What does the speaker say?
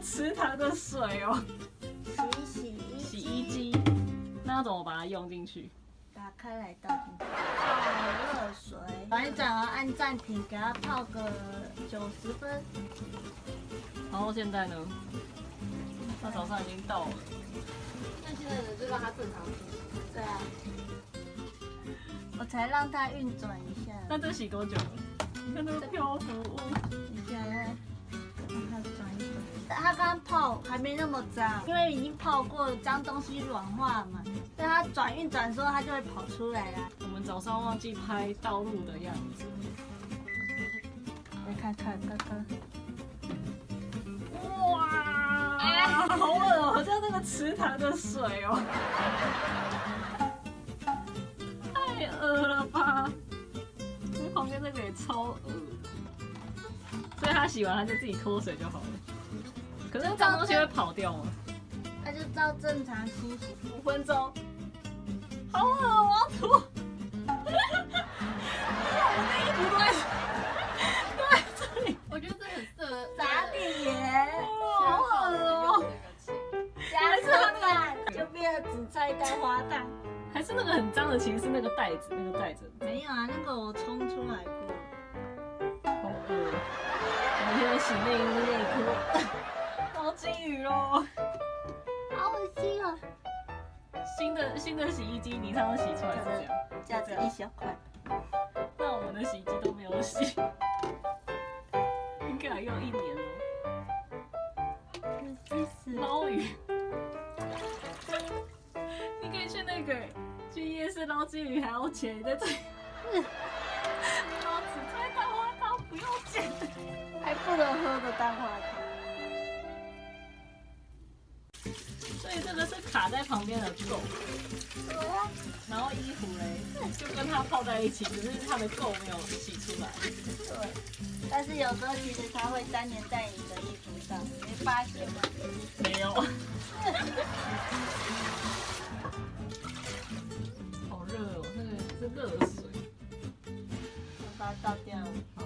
池塘的水哦。洗衣机，那要怎么把它用进去？打开来倒进去，泡热水，转一转完按暂停，给它泡个90分。然后现在呢？它早上已经到了。那现在呢，就让它正常洗。对啊，我才让它运转一下。那这洗多久了？你看那个漂浮物。等一下，让它转一转。它刚泡还没那么脏，因为已经泡过，脏东西软化了嘛。但它运转的时候，它就会跑出来啦。我们早上忘记拍道路的样子。来看看刚刚。哇！好恶哦，好像那个池塘的水哦。太恶了吧！那旁边那个也超恶的。所以他洗完他就自己脱水就好了。可是脏东西会跑掉吗？它就照正常清洗5分钟。好恶，我要吐。我的衣服都在这里。我觉得这很适合打底耶，好恶哦。加热版就变成紫菜蛋花蛋。还是那个很脏的，其实是那个袋子，那个袋子。没有啊，那个我冲出来过。好恶。我们现在洗内衣内裤，好金鱼咯。好恶心哦！新的洗衣机，你上次洗出来是这样，这样子一小块。那我们的洗衣机都没有洗，应该要1年了。气死！捞鱼，你可以去夜市捞金鱼，还要钱，你在这里捞紫菜蛋花汤不用钱。还不能喝的蛋花汤。所以这个是卡在旁边的垢，对啊，然后衣服嘞就跟它泡在一起，只是它的垢没有洗出来。对。但是有时候其实它会粘连在你的衣服上，你没发现吗？没有。好热哦，那个是热水。我把它倒掉了。好。